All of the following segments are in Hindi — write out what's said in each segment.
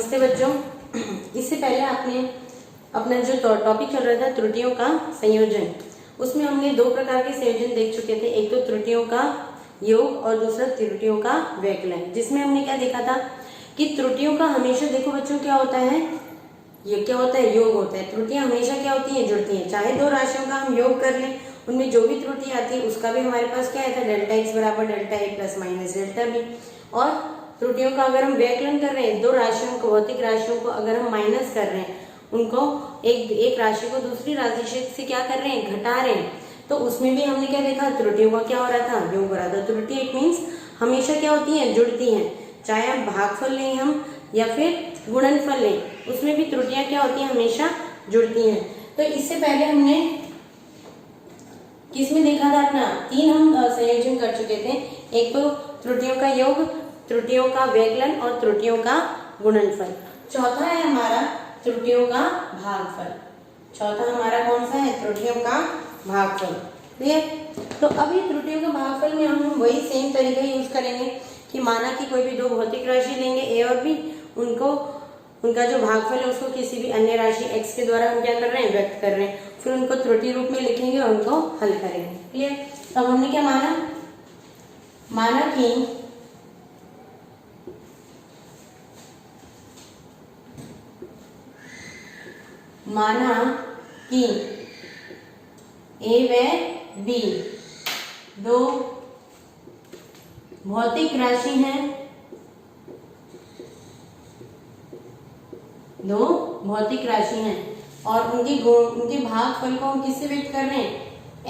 नमस्ते बच्चों। इससे पहले आपने अपना जो टॉपिक चल रहा था त्रुटियों का संयोजन, उसमें हमने दो प्रकार के संयोजन देख चुके थे। एक तो त्रुटियों का योग और दूसरा त्रुटियों का व्यकलन, जिसमें हमने क्या देखा था कि त्रुटियों का हमेशा देखो बच्चों क्या होता है, ये क्या होता है, योग होता है। त्रुटियां हमेशा क्या होती हैं, जुड़ती हैं। चाहे दो राशियों का हम योग कर लें, उनमें जो भी त्रुटि आती है उसका भी हमारे पास क्या आता है, डेल्टा एक्स बराबर delta A plus minus delta B. और त्रुटियों का अगर हम व्यकलन कर रहे हैं, दो राशियों को, भौतिक राशियों को अगर हम माइनस कर रहे हैं, उनको एक राशि को दूसरी राशि से क्या कर रहे हैं, घटा रहे हैं, तो उसमें भी हमने क्या देखा, त्रुटियों का क्या हो रहा था, योग हो रहा था। त्रुटि इट मीन्स हमेशा क्या होती है, जुड़ती हैं। चाहे हम भागफल लें हम या फिर गुणनफल लें, उसमें भी त्रुटियां क्या होती हैं, हमेशा जुड़ती हैं। तो इससे पहले हमने किसमें देखा था, अपना तीन हम संयोजन कर चुके थे। एक तो त्रुटियों का योग, त्रुटियों का व्यकलन और त्रुटियों का गुणनफल। चौथा है हमारा त्रुटियों का भागफल। चौथा हमारा कौन सा है, त्रुटियों का भागफल। क्लियर? तो अभी त्रुटियों का भागफल में हम वही सेम तरीका यूज करेंगे कि माना कि कोई भी दो भौतिक राशि लेंगे ए और बी, उनका जो भागफल है उसको किसी भी अन्य राशि x के द्वारा हम क्या कर रहे हैं, व्यक्त कर रहे हैं। फिर उनको त्रुटि रूप में लिखेंगे और उनको हल करेंगे। क्लियर? तो अब हमने क्या माना कि ए व बी दो भौतिक राशि हैं, दो भौतिक राशि हैं और उनके भागफल को हम किससे व्यक्त कर रहे हैं,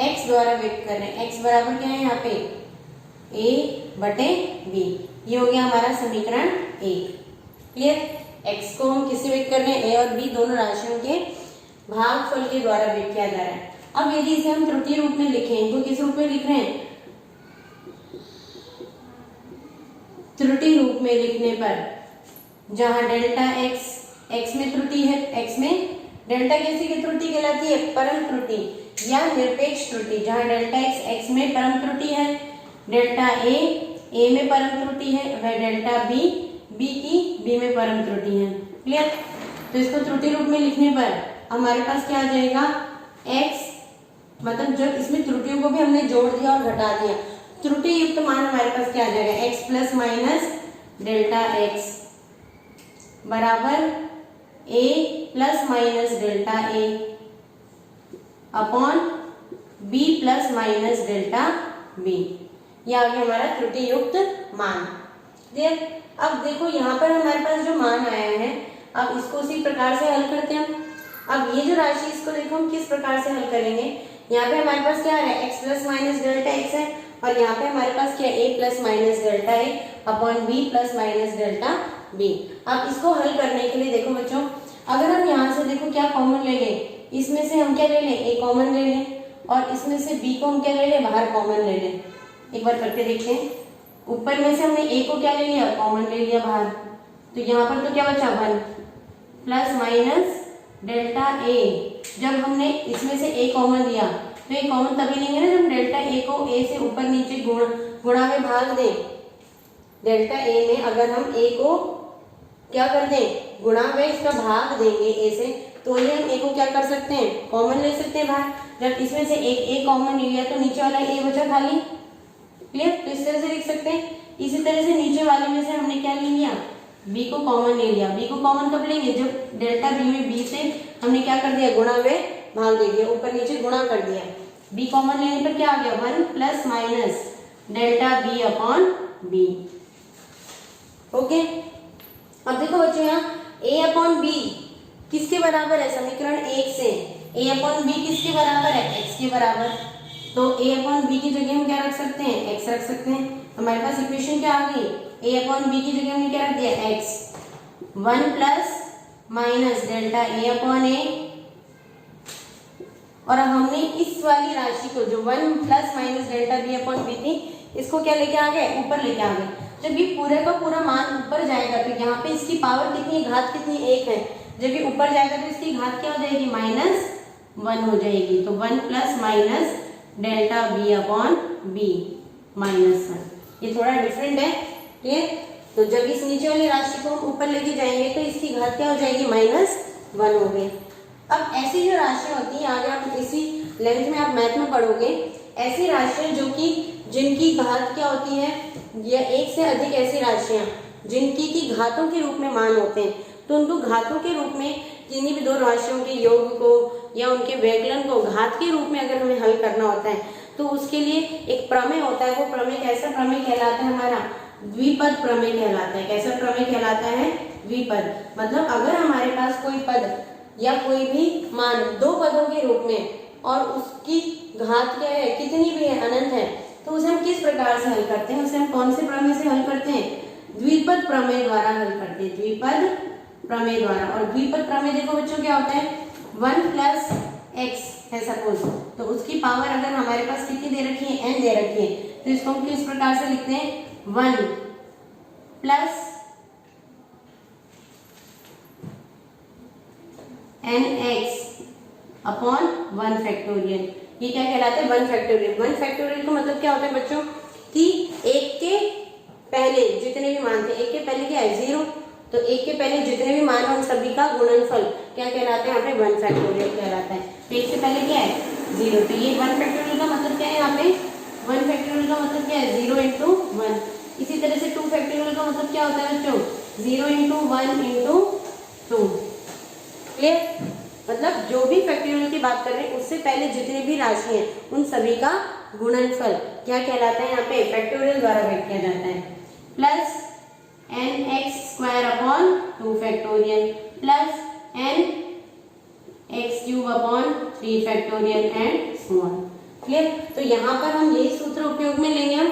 x द्वारा व्यक्त कर रहे हैं। x बराबर क्या है यहाँ पे, a बटे b। ये हो गया हमारा समीकरण 1। क्लियर? x को हम किससे व्यक्त कर रहे हैं, a और b दोनों राशियों के भागफल के द्वारा व्यक्त किया जा रहा है। अब यदि इसे हम त्रुटि रूप में लिखें, इनको किस रूप में लिख रहे हैं, त्रुटि रूप में लिखने पर जहां डेल्टा x में त्रुटि है, x में डेल्टा कैसी की त्रुटि कहलाती है, परम त्रुटि या निरपेक्ष त्रुटि। जहां डेल्टा x में परम त्रुटि है, डेल्टा a में परम त्रुटि है, वह डेल्टा b की b में परम त्रुटि है। क्लियर? तो इसको त्रुटि रूप में लिखने पर हमारे पास क्या आ जाएगा, x मतलब जो इसमें त्रुटियों को भी हमने जोड़ दिया और घटा दिया, त्रुटि युक्त मान हमारे पास क्या आ जाएगा, x plus minus delta x बराबर a plus minus delta a upon b plus minus delta b। यह आ गया हमारा त्रुटि युक्त मान। क्लियर? अब देखो यहाँ पर हमारे पास जो मान आया है, अब इसको उसी प्रकार से हल करते हैं। अब ये जो राशि, इसको देखो हम किस प्रकार से हल करेंगे। यहाँ पे हमारे पास क्या है, x plus minus delta x है और यहाँ पे हमारे पास क्या है, a plus minus delta a upon b plus minus delta b। अब इसको हल करने के लिए देखो बच्चों, अगर हम यहाँ से देखो क्या कॉमन ले लें, इसमें से हम क्या ले लें, a कॉमन ले लें और इसमें से b को हम क्या ले लें, बाहर कॉमन ले लें। एक बार करके देखें, ऊपर में से हमने a को क्या ले लिया, कॉमन ले लिया बाहर, तो यहाँ पर तो क्या बचा, 1 प्लस माइनस डेल्टा a। जब हमने इसमें से a कॉमन लिया तो ये कॉमन तभी लेंगे ना जब डेल्टा a को a से ऊपर नीचे गुणा में भाग दें। डेल्टा a में अगर हम a को क्या कर दें, गुणा में इसका भाग देंगे a से, तो ये हम a को क्या कर सकते हैं, कॉमन ले सकते हैं बाहर। जब इसमें से एक a कॉमन ले लिया तो नीचे वाला a बचा खाली। क्लियर? तो इस तरह से लिख सकते हैं। इसी तरह से नीचे वाले में से हमने क्या ले लिया, b को कॉमन ले लिया। b को कॉमन कब लेंगे, जब डेल्टा b में b से हमने क्या कर दिया, गुणा में भाग दे दिया, ऊपर नीचे गुणा कर दिया। b कॉमन लेने पर क्या आ गया, 1 plus minus delta b upon b। Okay? अब देखो बच्चों यहाँ a अपॉन b किसके बराबर है, समीकरण 1 से a अपॉन b किसके बराबर है, x के बराबर। तो a अपॉन b की जगह हम क्या रख सकते हैं, x रख सकते हैं। हमारे पास इक्वेशन क्या आ गई, a अपॉन b की जगह हमने क्या रख दिया, x। 1 plus minus delta a upon a, और हमने इस वाली राशि को जो 1 plus minus delta b upon b थी, इसको क्या लेके आ गए, ऊपर लेके आ गए। जब ये पूरे का पूरा मान ऊपर जाएगा तो यहाँ पे इसकी पावर कितनी, घात कितनी, 1 है। जब ये ऊपर जाएगा तो इसकी घात क्या हो जाएगी, -1 हो जाएगी। तो 1 plus minus delta b upon b -1। ये थोड़ा डिफरेंट है। क्लियर? तो जब इस नीचे वाली राशि को हम ऊपर लेके जाएंगे तो इसकी घात क्या हो जाएगी, -1 हो गई। अब ऐसी जो राशियां होती हैं, आगे आप इसी लेंथ में आप मैथ में पढ़ोगे, ऐसी राशियां जो कि जिनकी घात क्या होती है, या एक से अधिक ऐसी राशियां जिनकी की घातों के रूप में मान होते हैं, तो उनको घातों के रूप में किन्हीं भी दो राशियों के योग को या उनके व्यवकलन को घात के रूप में अगर हमें हल करना होता है तो उसके लिए एक प्रमेय होता है। वो प्रमेय कैसा प्रमेय कहलाता है, हमारा द्विपद प्रमेय कहलाता है। कैसा प्रमेय कहलाता है, द्विपद। मतलब अगर हमारे पास कोई पद या कोई भी मान दो पदों के रूप में और उसकी घात क्या है, कितनी भी है, अनंत है, तो उसे हम किस प्रकार से हल करते हैं, उसे हम कौन से प्रमेय से हल करते हैं, द्विपद प्रमेय द्वारा हल करते हैं, द्विपद प्रमेय द्वारा। और द्विपद प्रमेय देखो बच्चों क्या होता है, 1 + x है सपोज, तो उसकी पावर अगर हमारे पास कितनी दे रखी है, n दे रखी है, तो इसको हम किस प्रकार से लिखते हैं, 1 + nx अपॉन 1 फैक्टोरियल। ये क्या कहलाता है, 1 फैक्टोरियल। 1 फैक्टोरियल का मतलब क्या होता है बच्चों कि एक के पहले जितने भी मान थे, एक के पहले क्या है, 0, तो एक के पहले जितने भी मान हैं उन सभी का गुणनफल क्या कहलाता है, यहाँ पे 1 फैक्टोरियल कहलाता है। तो एक से पहले क्या है, 0, तो ये 1 फैक्टोरियल का मतलब क्या है, यहाँ पे 1 फैक्टोरियल का मतलब क्या है, 0 × 1। इसी तरह से 2 फैक्टोरियल का मतलब क्या होता है बच्चों, 0 × 1 × 2। क्लियर। मतलब जो भी फैक्टोरियल की बात कर रहे हैं उससे पहले जितनी भी राशि हैं उन सभी का गुणनफल क्या कहलाता है, यहाँ पे फैक्टोरियल द्वारा व्यक्त किया जाता है। Plus nx² upon 2 factorial plus nx³ upon 3 factorial and so on. Clear. तो यहाँ पर हम यही सूत्र उपयोग में लेंगे हम।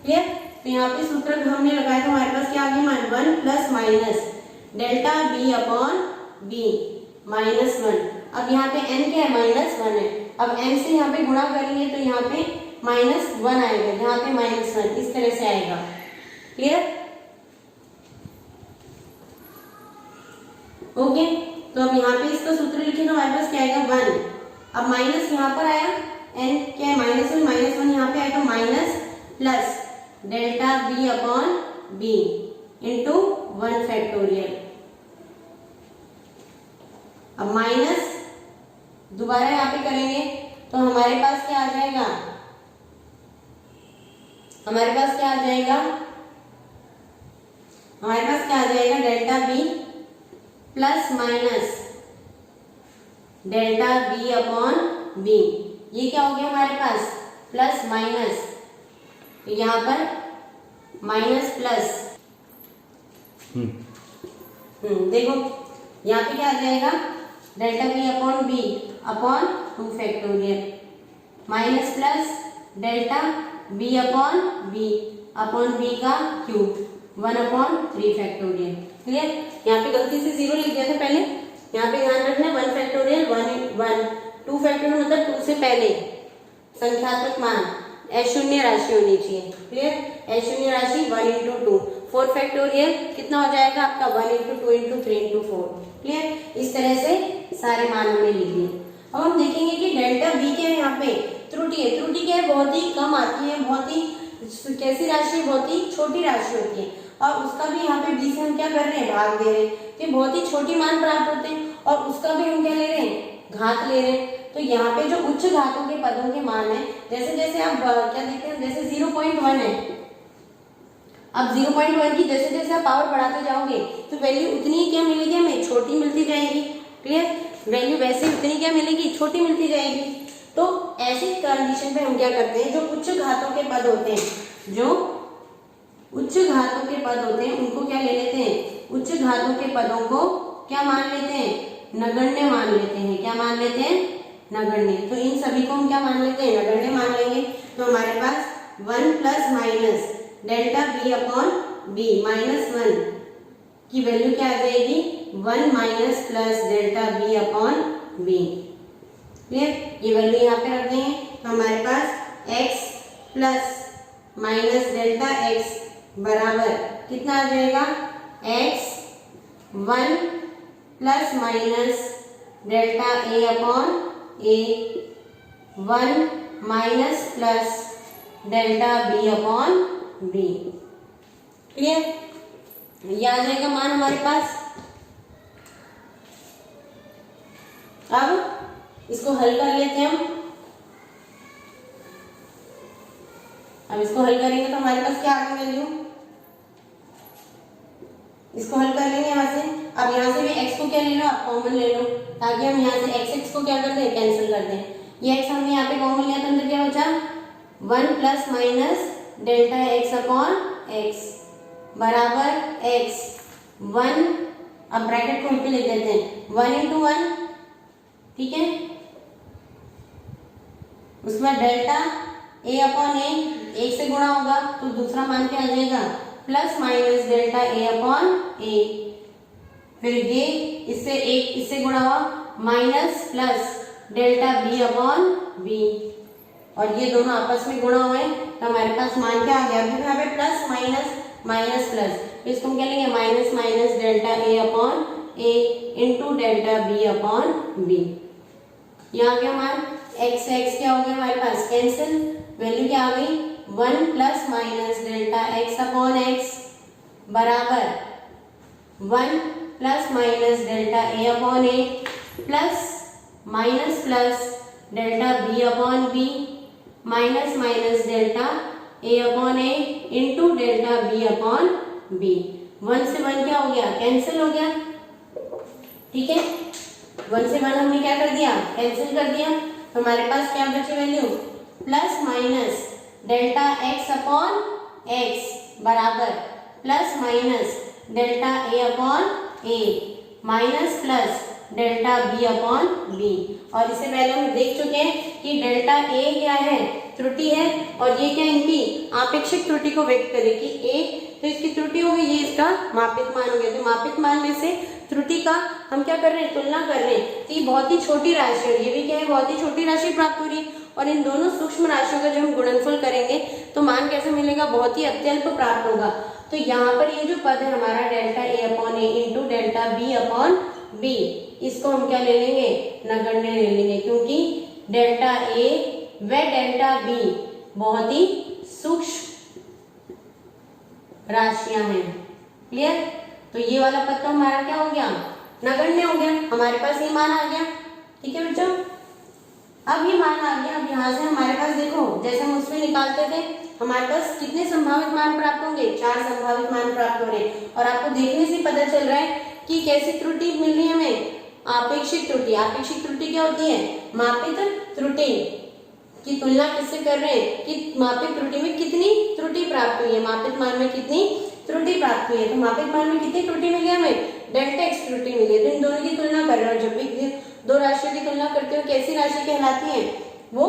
क्लियर। तो यहाँ पे सूत्र हमने लगाया था, हमारे पास क्या आ गया, 1 plus minus delta b upon b -1। अब यहाँ पे n क्या है, -1 है। अब n से यहाँ पे गुणा करेंगे तो यहाँ पे -1 आएगा, यहाँ पे -1 इस तरह से आएगा। क्लियर। ओके। तो अब यहाँ पे इसका सूत्र लिखे तो हमारे पास क्या आएगा, 1। अब माइनस यहाँ पर आया, n क्या है, -1 यहाँ पे आएगा, minus plus delta b upon b into 1 factorial. अब माइनस दोबारा यहाँ पे करेंगे तो हमारे पास क्या आ जाएगा, हमारे पास क्या आ जाएगा, हमारे पास क्या आ जाएगा, delta b plus minus delta b upon b। ये क्या हो गया हमारे पास, प्लस माइनस, तो यहाँ पर माइनस प्लस, देखो यहाँ पे क्या आ जाएगा, delta b upon b upon 2 factorial minus plus delta b upon b का क्यूब 1 अपॉन 3 फैक्टोरियल। क्लियर। यहाँ पे गलती से 0 लिख दिया था पहले, यहाँ पे ध्यान रखना 1 फैक्टोरियल 1 2 फैक्टोरियल मतलब 2 से पहले संख्यात्मक मान अशून्य राशि होनी चाहिए। क्लियर। अशून्य राशि 1 × 2। 4 फैक्टोरियल कितना हो जाएगा आपका, 1 × 2 × 3 × 4। क्लियर। इस तरह से सारे मान हमने लिख लिए। अब हम देखेंगे कि डेल्टा b क्या है, यहाँ पे त्रुटि है। त्रुटि क्या है, बहुत ही कम आती है, बहुत ही कैसी राशि, बहुत ही छोटी राशि होती है, और उसका भी यहाँ पे b से हम क्या कर रहे हैं, भाग दे रहे हैं, तो बहुत ही छोटी मान प्राप्त होते हैं, और उसका भी हम क्या ले रहे हैं, घात ले रहे हैं। तो यहाँ पे जो उच्च घातों के पदों के मान है, जैसे जैसे आप क्या देखते हैं, जैसे 0.1 है, अब 0.1 की जैसे जैसे आप पावर बढ़ाते जाओगे तो वैल्यू उतनी क्या मिलेगी हमें, छोटी मिलती जाएगी। क्लियर। वैल्यू वैसे उतनी क्या मिलेगी, छोटी मिलती जाएगी। तो ऐसी कंडीशन पे हम क्या करते हैं, जो उच्च घातों के पद होते हैं, जो उच्च घातों के पद होते हैं उनको क्या ले लेते हैं, उच्च घातों के पदों को क्या मान लेते हैं, नगण्य मान लेते हैं। क्या मान लेते हैं, नगण्य। तो इन सभी को हम क्या मान लेते हैं, नगण्य मान लेंगे। तो हमारे पास 1 plus minus delta b upon b -1 की वैल्यू क्या आ जाएगी, 1 minus plus delta b upon b। Clear. ये वैल्यू यहाँ पे रख देंगे तो हमारे पास x plus minus delta x बराबर कितना आ जाएगा, x 1 plus minus delta a upon a 1 minus plus delta b upon b। Clear. ये आ जाएगा मान हमारे पास। अब इसको हल कर लेते हैं हम। अब इसको हल करेंगे तो हमारे पास क्या आ गई वैल्यू, इसको हल कर लेंगे यहाँ से। अब यहाँ से भी x को क्या ले लो, आप कॉमन ले लो, ताकि हम यहाँ से x को क्या कर दें, कैंसिल कर दें। ये x हमने यहाँ पे कॉमन लिया तो अंदर क्या बचा, 1 plus minus delta x upon x बराबर x 1, अब ब्रैकेट खोल के लिख देते हैं 1 इंटू 1, ठीक है। उसके बाद डेल्टा a अपॉन a, एक से गुणा होगा तो दूसरा मान क्या आ जाएगा, plus minus delta a upon a, फिर ये इससे एक इससे गुणा हुआ minus plus delta b upon b, और ये दोनों आपस में गुणा हुए तो हमारे पास मान क्या आ गया, फिर यहाँ पे प्लस माइनस माइनस प्लस, इसको हम क्या लेंगे minus minus delta a upon a into delta b upon b। यहाँ क्या मान x क्या हो गया हमारे पास कैंसिल, वैल्यू क्या आ गई 1 plus minus delta x upon x बराबर 1 plus minus delta a upon a plus minus plus delta b upon b minus minus delta a upon a into delta b upon b। 1 से 1 क्या हो गया, कैंसिल हो गया, ठीक है। 1 से 1 हमने क्या कर दिया, कैंसिल कर दिया, तो हमारे पास क्या बची value, plus minus delta x upon x बराबर plus minus delta a upon a minus plus delta b upon b। और इससे पहले हम देख चुके हैं कि डेल्टा a क्या है, त्रुटि है, और ये क्या इनकी आपेक्षिक त्रुटि को व्यक्त करेगी a, तो इसकी त्रुटि हो गई, ये इसका मापित मान हो गया। तो मापित मान में से त्रुटि का हम क्या कर रहे हैं, तुलना कर रहे हैं। तो ये बहुत ही छोटी राशि है, ये भी क्या है, बहुत ही छोटी राशि प्राप्त हो रही है, और इन दोनों सूक्ष्म राशियों का जब हम गुणनफल करेंगे तो मान कैसे मिलेगा, बहुत ही अत्यल्प प्राप्त होगा। तो यहाँ पर ये जो पद है हमारा delta a upon a into delta b upon b, इसको हम क्या ले लेंगे, नगण्य ले लेंगे, क्योंकि डेल्टा a व डेल्टा b बहुत ही सूक्ष्म राशियां हैं। क्लियर, तो ये वाला पद तो हमारा क्या हो गया, नगण्य हो गया, हमारे पास ये मान आ गया, ठीक है बच्चों। अब ये मान आ गया, अब यहाँ से हमारे पास देखो, जैसे हम उसमें निकालते थे हमारे पास कितने संभावित मान प्राप्त होंगे, 4 संभावित मान प्राप्त हो रहे हैं, और आपको देखने से पता चल रहा है कि कैसी त्रुटि मिल रही है हमें, आपेक्षिक त्रुटि। आपेक्षिक त्रुटि क्या होती है, मापित त्रुटि की तुलना किससे कर रहे हैं, कि मापित त्रुटि में कितनी त्रुटि प्राप्त हुई है, मापित मान में कितनी त्रुटि प्राप्त हुई है। तो मापित मान में कितनी त्रुटि मिली हमें, डेल्टा x त्रुटि मिली है। तो इन दोनों की तुलना कर रहे हो, जब भी दो राशियों की तुलना करते हो कैसी राशि कहलाती है, वो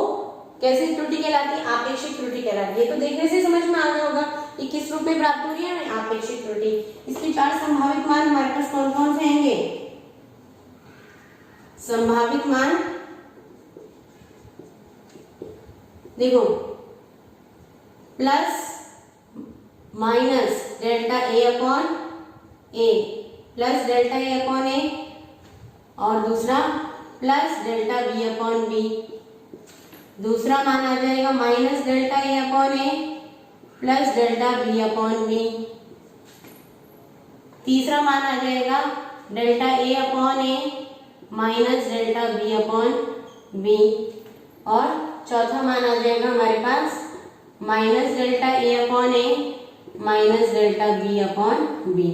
कैसी त्रुटि कहलाती है, आपेक्षिक त्रुटि कहलाती है। तो देखने से समझ में आ गया होगा कि किस रूप में प्राप्त हो रही है हमें, आपेक्षिक त्रुटि। इसके 4 संभावित मान हमारे पास कौन कौन से आएंगे, संभावित मान देखो, plus minus delta a upon a plus delta a upon a, और दूसरा plus delta b upon b। दूसरा मान आ जाएगा minus delta a upon a plus delta b upon b। तीसरा मान आ जाएगा delta a upon a minus delta b upon b, और चौथा मान आ जाएगा हमारे पास minus delta a upon a minus delta b upon b।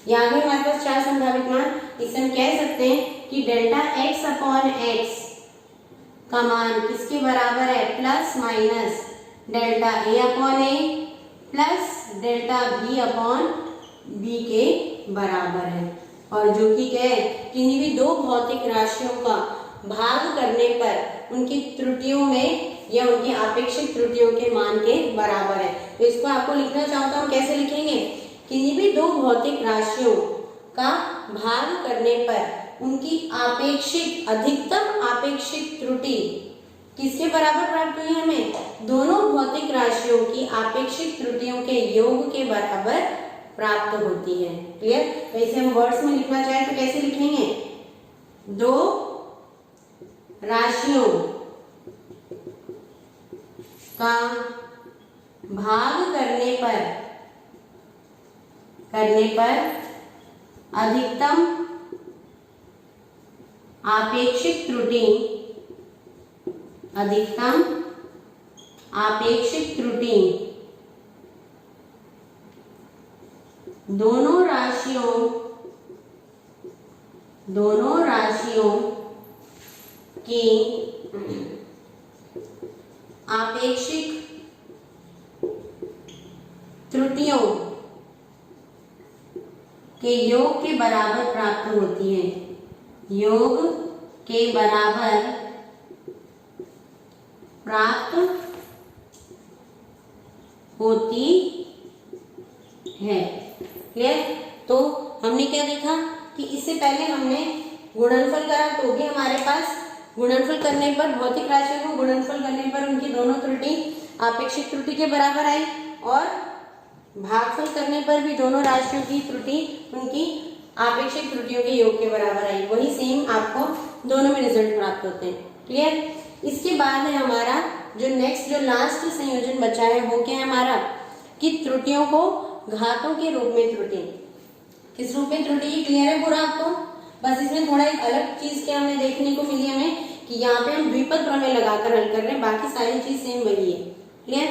यहाँ पे हमारे पास 4 संभावित मान, इससे हम कह सकते हैं कि डेल्टा x अपॉन x का मान किसके बराबर है, plus minus delta a upon a plus delta b upon b के बराबर है। और जो कि क्या है, किन्हीं भी दो भौतिक राशियों का भाग करने पर उनकी त्रुटियों में या उनकी आपेक्षिक त्रुटियों के मान के बराबर है। तो इसको आपको लिखना चाहो तो हम कैसे लिखेंगे, किन्हीं भी दो भौतिक राशियों का भाग करने पर उनकी आपेक्षिक अधिकतम आपेक्षिक त्रुटि किसके बराबर प्राप्त हुई हमें, दोनों भौतिक राशियों की आपेक्षिक त्रुटियों के योग के बराबर प्राप्त होती है। क्लियर, तो इसे हम वर्ड्स में लिखना चाहें तो कैसे लिखेंगे, दो राशियों का भाग करने पर करने पर अधिकतम आपेक्षिक त्रुटि, अधिकतम आपेक्षिक त्रुटि दोनों राशियों की आपेक्षिक त्रुटियों के योग के बराबर प्राप्त होती है, योग के बराबर प्राप्त होती है। क्लियर? तो हमने क्या देखा कि इससे पहले हमने गुणनफल करा तो भी हमारे पास गुणनफल करने पर भौतिक राशियों को गुणनफल करने पर उनकी दोनों त्रुटि आपेक्षिक त्रुटि के बराबर आई, और भागफल करने पर भी दोनों राशियों की त्रुटि उनकी आपेक्षिक त्रुटियों के योग के बराबर आई। वही सेम आपको दोनों में रिजल्ट प्राप्त होते हैं। क्लियर? इसके बाद है हमारा जो नेक्स्ट जो लास्ट संयोजन बचा है वो क्या है हमारा, कि त्रुटियों को घातों के रूप में त्रुटि, किस रूप में त्रुटि। क्लियर है पूरा आपको? बस इसमें थोड़ा एक अलग चीज क्या हमें देखने को मिली हमें कि यहाँ पे हम द्विपद प्रमेय लगाकर हल कर रहे हैं, बाकी सारी चीज सेम वही है। क्लियर?